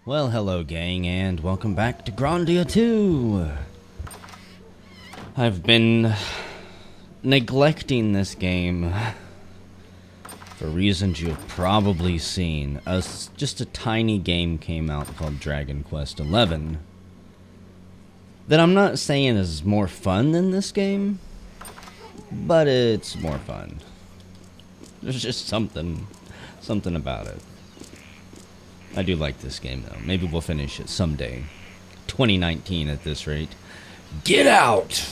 Well, hello gang, and welcome back to Grandia 2! I've been neglecting this game for reasons you've probably seen. Just a tiny game came out called Dragon Quest XI that I'm not saying is more fun than this game, but it's more fun. There's just something about it. I do like this game, though. Maybe we'll finish it someday. 2019 at this rate. Get out!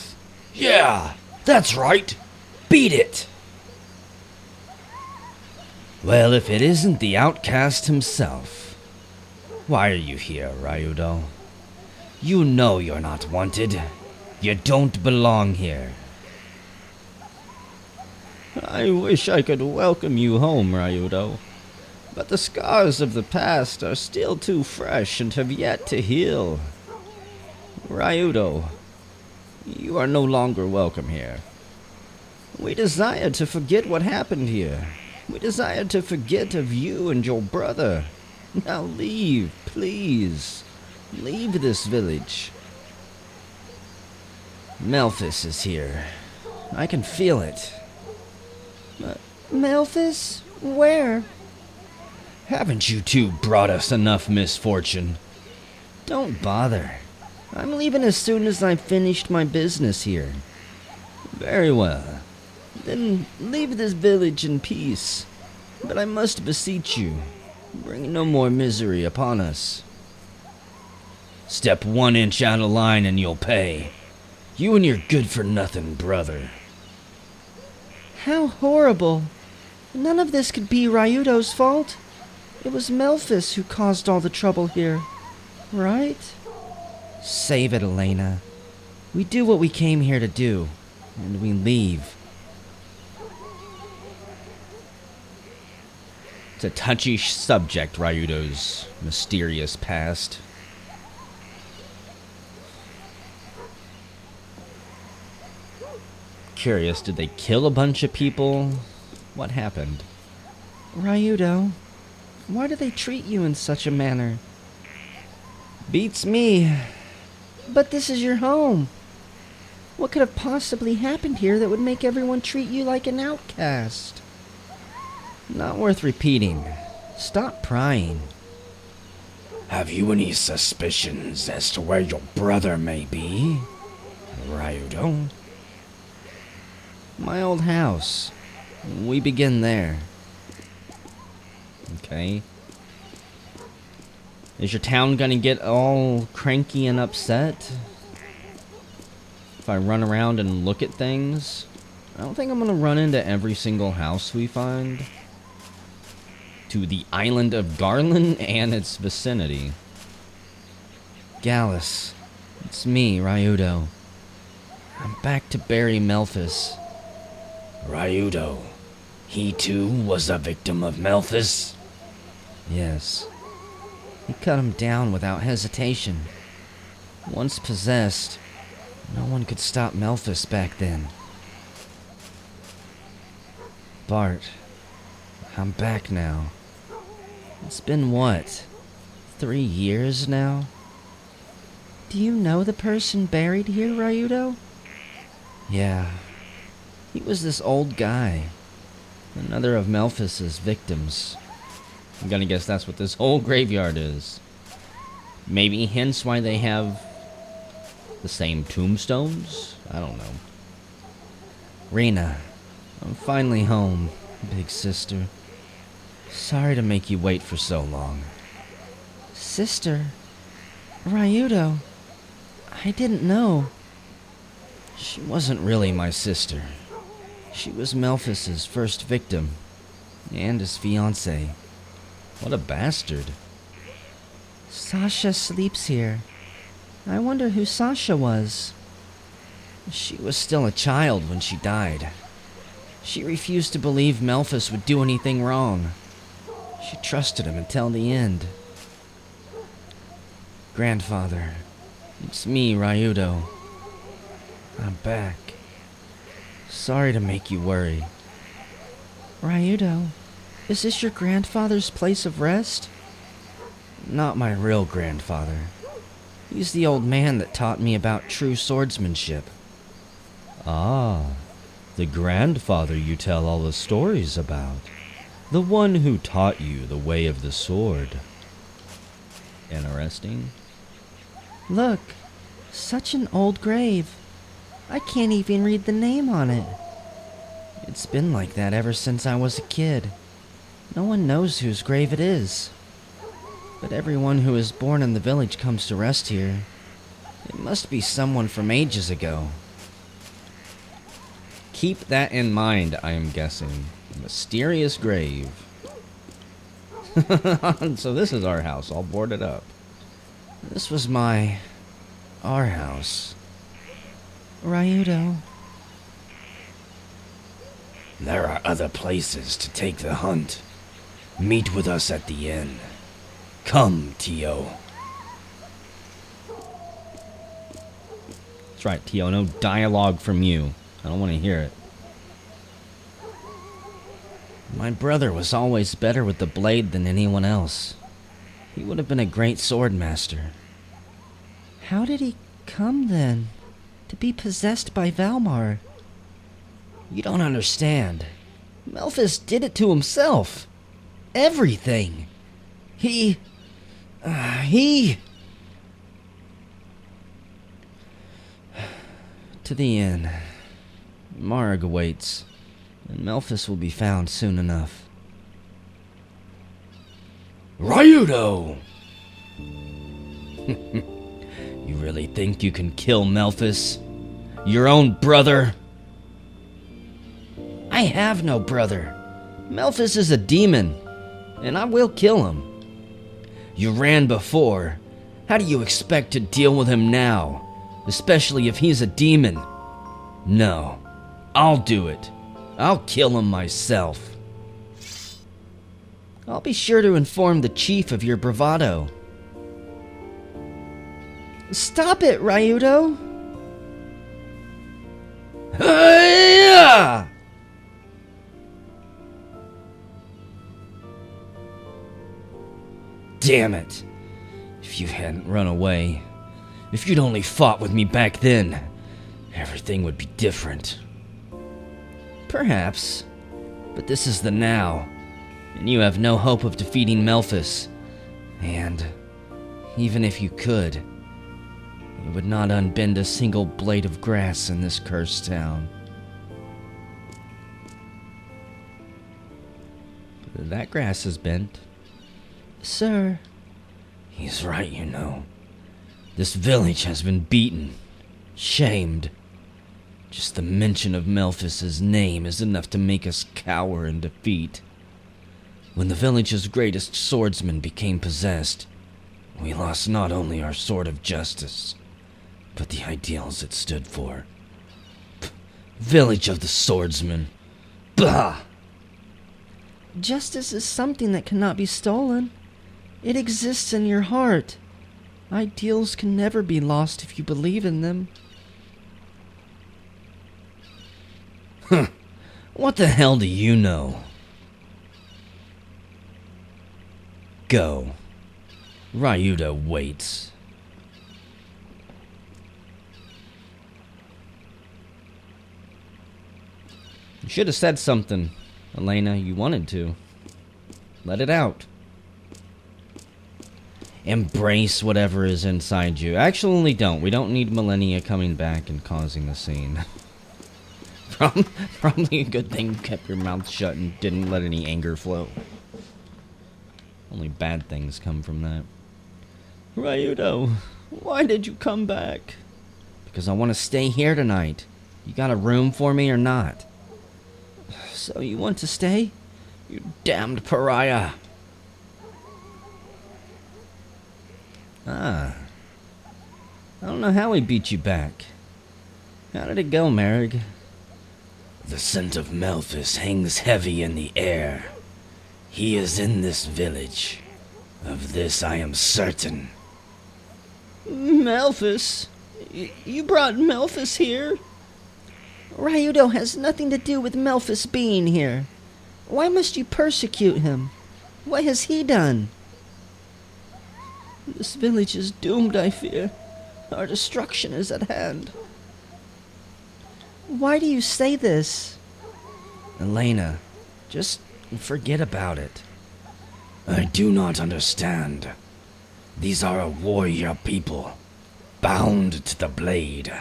Yeah, that's right. Beat it! Well, if it isn't the outcast himself. Why are you here, Ryudo? You know you're not wanted. You don't belong here. I wish I could welcome you home, Ryudo. But the scars of the past are still too fresh and have yet to heal. Ryudo, you are no longer welcome here. We desire to forget what happened here. We desire to forget of you and your brother. Now leave, please. Leave this village. Melfice is here. I can feel it. Melfice? Where? Haven't you two brought us enough misfortune? Don't bother. I'm leaving as soon as I've finished my business here. Very well. Then leave this village in peace. But I must beseech you, bring no more misery upon us. Step 1 inch out of line and you'll pay. You and your good-for-nothing brother. How horrible. None of this could be Ryudo's fault. It was Melfice who caused all the trouble here, right? Save it, Elena. We do what we came here to do, and we leave. It's a touchy subject, Ryudo's mysterious past. Curious, did they kill a bunch of people? What happened? Ryudo, why do they treat you in such a manner? Beats me. But this is your home. What could have possibly happened here that would make everyone treat you like an outcast? Not worth repeating. Stop prying. Have you any suspicions as to where your brother may be, Ryudo? My old house. We begin there. Okay. Is your town gonna get all cranky and upset if I run around and look at things? I don't think I'm gonna run into every single house we find. To the island of Garland and its vicinity. Gallus, it's me, Ryudo. I'm back to bury Melfice. Ryudo, he too was a victim of Melfice? Yes. He cut him down without hesitation. Once possessed, no one could stop Melfice back then. Bart, I'm back now. It's been what? 3 years now? Do you know the person buried here, Ryudo? Yeah. He was this old guy. Another of Melfice's victims. I'm gonna guess that's what this whole graveyard is. Maybe hence why they have the same tombstones? I don't know. Rena, I'm finally home, big sister. Sorry to make you wait for so long. Sister? Ryudo? I didn't know. She wasn't really my sister. She was Melfice's first victim, and his fiancée. What a bastard. Sasha sleeps here. I wonder who Sasha was. She was still a child when she died. She refused to believe Melfice would do anything wrong. She trusted him until the end. Grandfather, it's me, Ryudo. I'm back. Sorry to make you worry. Ryudo, is this your grandfather's place of rest? Not my real grandfather. He's the old man that taught me about true swordsmanship. Ah, the grandfather you tell all the stories about. The one who taught you the way of the sword. Interesting. Look, such an old grave. I can't even read the name on it. It's been like that ever since I was a kid. No one knows whose grave it is. But everyone who is born in the village comes to rest here. It must be someone from ages ago. Keep that in mind, I am guessing. Mysterious grave. So this is our house, all boarded up. This was our house. Ryudo. There are other places to take the hunt. Meet with us at the inn. Come, Tio. That's right, Tio, no dialogue from you. I don't want to hear it. My brother was always better with the blade than anyone else. He would have been a great sword master. How did he come, then, to be possessed by Valmar? You don't understand. Melfice did it to himself. Everything. He... To the inn. Marg awaits, and Melfice will be found soon enough. Ryudo! You really think you can kill Melfice? Your own brother? I have no brother. Melfice is a demon, and I will kill him. You ran before. How do you expect to deal with him now? Especially if he's a demon. No, I'll do it. I'll kill him myself. I'll be sure to inform the chief of your bravado. Stop it, Ryudo! Hi-ya! Damn it. If you hadn't run away, if you'd only fought with me back then, everything would be different. Perhaps, but this is the now, and you have no hope of defeating Melfice. And even if you could, you would not unbend a single blade of grass in this cursed town. That grass is bent. Sir. He's right, you know. This village has been beaten, shamed. Just the mention of Melfice's name is enough to make us cower in defeat. When the village's greatest swordsman became possessed, we lost not only our sword of justice, but the ideals it stood for. Village of the swordsman. Bah! Justice is something that cannot be stolen. It exists in your heart. Ideals can never be lost if you believe in them. What the hell do you know? Go. Ryudo waits. You should have said something, Elena. You wanted to. Let it out. Embrace whatever is inside you. Actually, don't. We don't need Millennia coming back and causing a scene. Probably a good thing you kept your mouth shut and didn't let any anger flow. Only bad things come from that. Ryudo, why did you come back? Because I want to stay here tonight. You got a room for me or not? So you want to stay? You damned pariah. Ah. I don't know how he beat you back. How did it go, Merrick? The scent of Melfice hangs heavy in the air. He is in this village. Of this I am certain. Melfice? You brought Melfice here? Ryudo has nothing to do with Melfice being here. Why must you persecute him? What has he done? This village is doomed, I fear. Our destruction is at hand. Why do you say this? Elena, just forget about it. I do not understand. These are a warrior people, bound to the blade.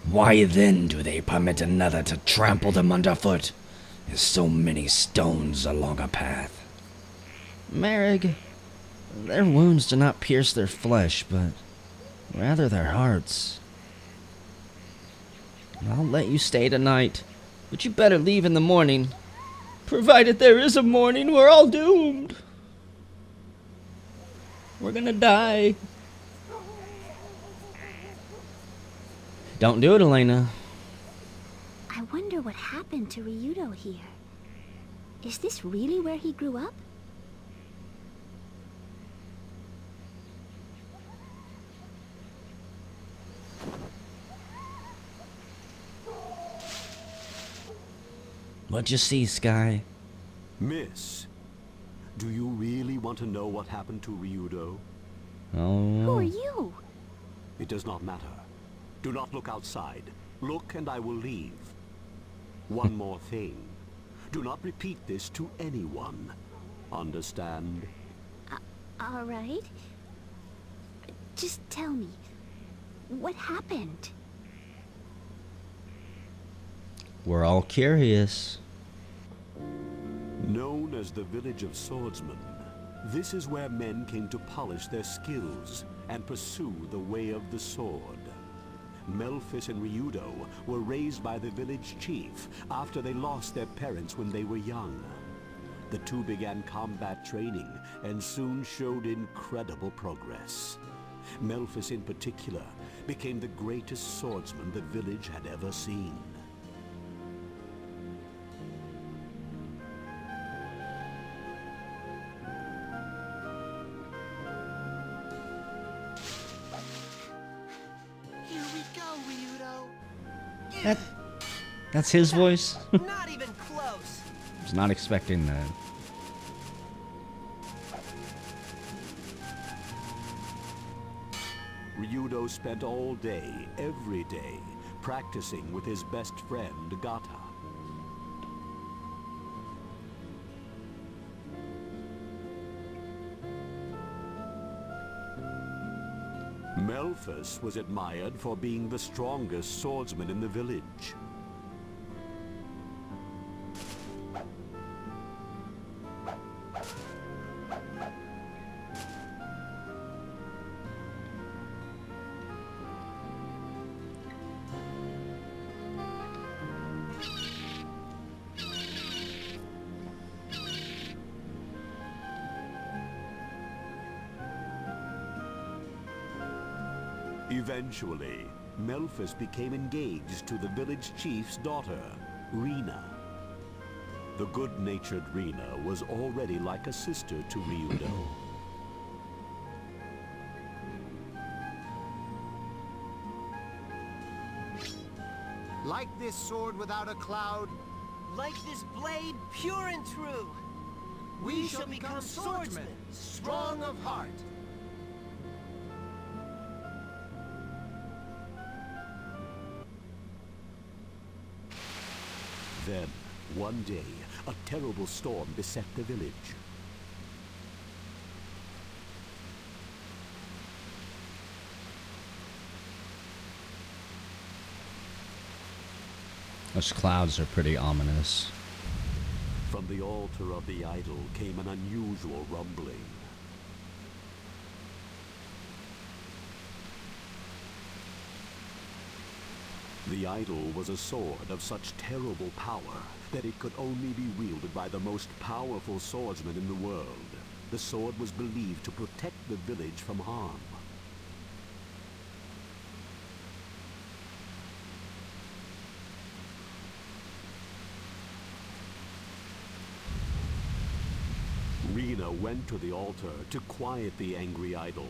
Why then do they permit another to trample them underfoot as so many stones along a path? Merrig, their wounds do not pierce their flesh, but rather their hearts. I'll let you stay tonight, but you better leave in the morning. Provided there is a morning, we're all doomed. We're gonna die. Don't do it, Elena. I wonder what happened to Ryudo here. Is this really where he grew up? What'd you see, Sky? Miss, do you really want to know what happened to Ryudo? Who Oh. are you? It does not matter. Do not look outside. Look and I will leave. One more thing. Do not repeat this to anyone. Understand? All right. Just tell me, what happened? We're all curious. Known as the Village of Swordsmen, this is where men came to polish their skills and pursue the way of the sword. Melfice and Ryudo were raised by the village chief after they lost their parents when they were young. The two began combat training and soon showed incredible progress. Melfice in particular became the greatest swordsman the village had ever seen. Here we go, Ryudo. That's his voice? Not even close. I was not expecting that. Ryudo spent all day, every day, practicing with his best friend, Gata. Melfice was admired for being the strongest swordsman in the village. Eventually, Melfice became engaged to the village chief's daughter, Rena. The good-natured Rena was already like a sister to Ryudo. Like this sword without a cloud. Like this blade pure and true. We shall become swordsmen, strong of heart. Then, one day, a terrible storm beset the village. Those clouds are pretty ominous. From the altar of the idol came an unusual rumbling. The idol was a sword of such terrible power that it could only be wielded by the most powerful swordsman in the world. The sword was believed to protect the village from harm. Rena went to the altar to quiet the angry idol.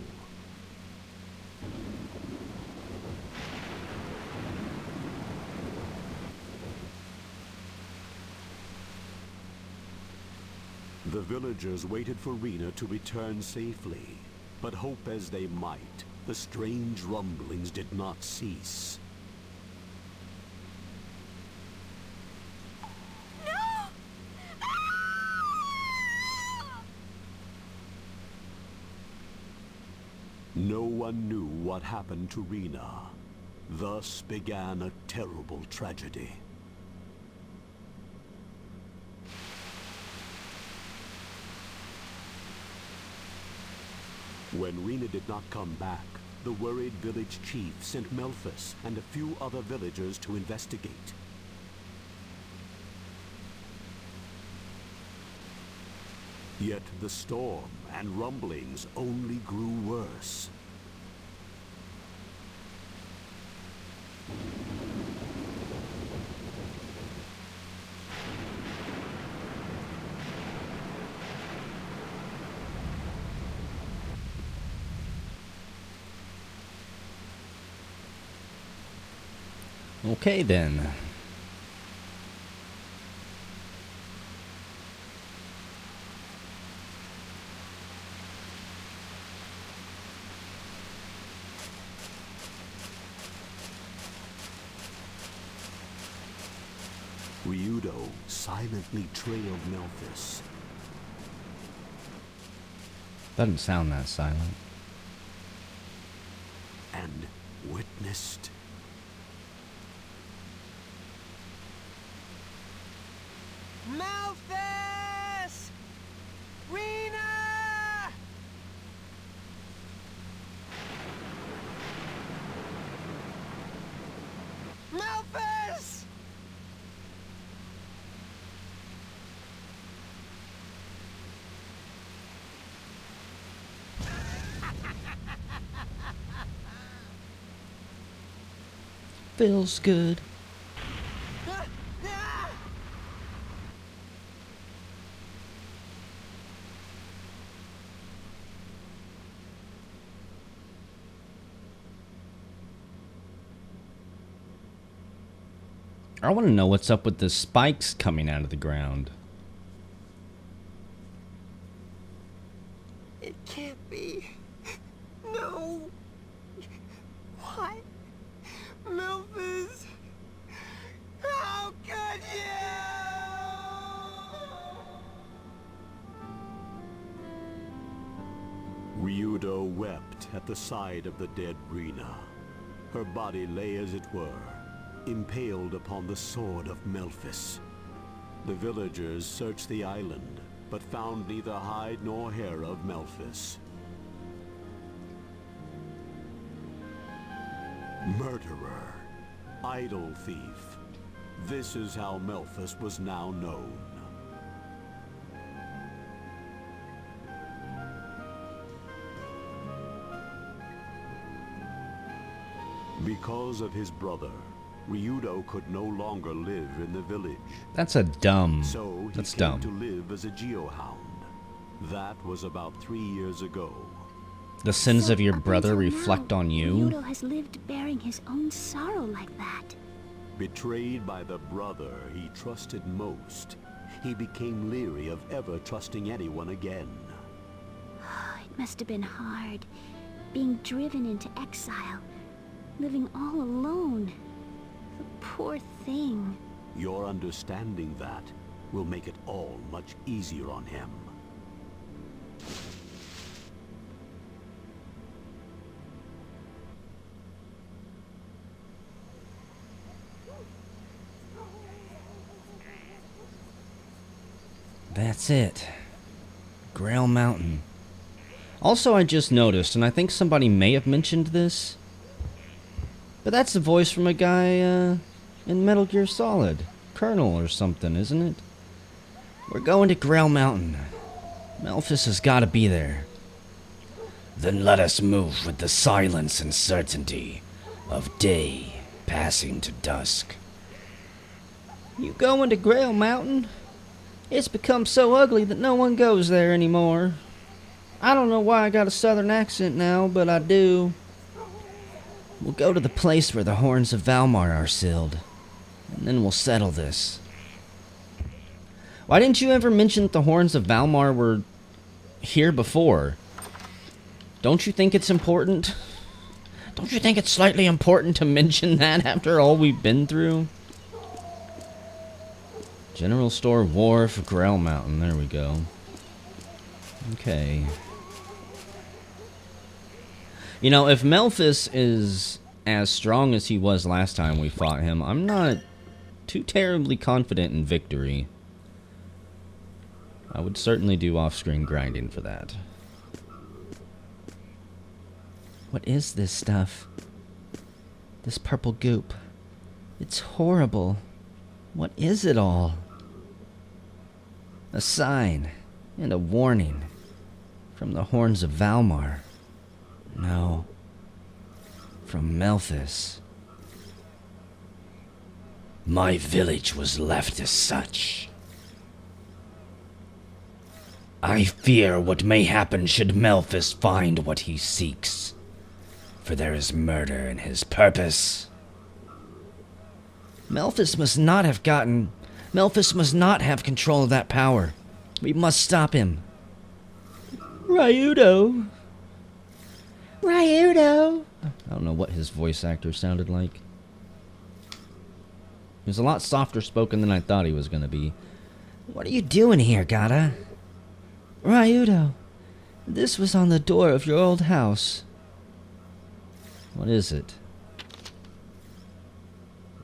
The villagers waited for Rena to return safely. But hope as they might, the strange rumblings did not cease. No one knew what happened to Rena. Thus began a terrible tragedy. When Rena did not come back, the worried village chief sent Melfice and a few other villagers to investigate. Yet the storm and rumblings only grew worse. Okay then. Ryudo silently trailed Melfice. Doesn't sound that silent. And witnessed Melfice! Rena! Melfice! Feels good. I want to know what's up with the spikes coming out of the ground. It can't be. No. Why? Melfice! How could you? Ryudo wept at the side of the dead Rena. Her body lay as it were, impaled upon the sword of Melfice. The villagers searched the island, but found neither hide nor hair of Melfice. Murderer, idol thief. This is how Melfice was now known. Because of his brother, Ryudo could no longer live in the village. That's a dumb. So he That's came dumb. to live as a geohound. That was about 3 years ago. The sins So of your up brother until reflect now, on you? Ryudo has lived bearing his own sorrow like that. Betrayed by the brother he trusted most, he became leery of ever trusting anyone again. It must have been hard, being driven into exile, living all alone. The poor thing. Your understanding that will make it all much easier on him. That's it. Grail Mountain. Also, I just noticed, and I think somebody may have mentioned this, but that's the voice from a guy in Metal Gear Solid. Colonel or something, isn't it? We're going to Grail Mountain. Melfice has got to be there. Then let us move with the silence and certainty of day passing to dusk. You going to Grail Mountain? It's become so ugly that no one goes there anymore. I don't know why I got a southern accent now, but I do. We'll go to the place where the horns of Valmar are sealed, and then we'll settle this. Why didn't you ever mention that the horns of Valmar were here before? Don't you think it's important? Don't you think it's slightly important to mention that after all we've been through? General Store Wharf, Grail Mountain. There we go. Okay. You know, if Melfice is as strong as he was last time we fought him, I'm not too terribly confident in victory. I would certainly do off-screen grinding for that. What is this stuff? This purple goop. It's horrible. What is it all? A sign and a warning from the horns of Valmar. No. From Melfice. My village was left as such. I fear what may happen should Melfice find what he seeks, for there is murder in his purpose. Melfice must not have control of that power. We must stop him. Ryudo! Ryudo! I don't know what his voice actor sounded like. He was a lot softer spoken than I thought he was going to be. What are you doing here, Gata? Ryudo, this was on the door of your old house. What is it?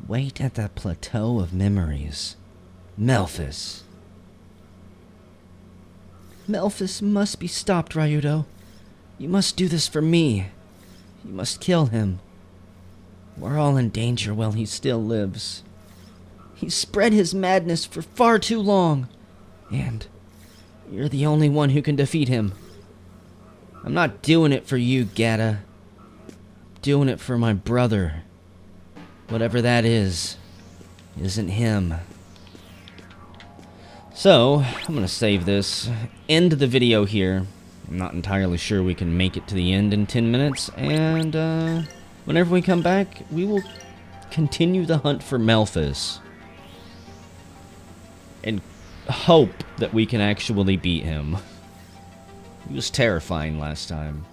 Wait at the plateau of memories. Melfice. Melfice must be stopped, Ryudo. You must do this for me. You must kill him. We're all in danger while he still lives. He's spread his madness for far too long. And you're the only one who can defeat him. I'm not doing it for you, Gata. I'm doing it for my brother. Whatever that is, isn't him. So, I'm going to save this, end the video here. I'm not entirely sure we can make it to the end in 10 minutes, and whenever we come back, we will continue the hunt for Melfice. And hope that we can actually beat him. He was terrifying last time.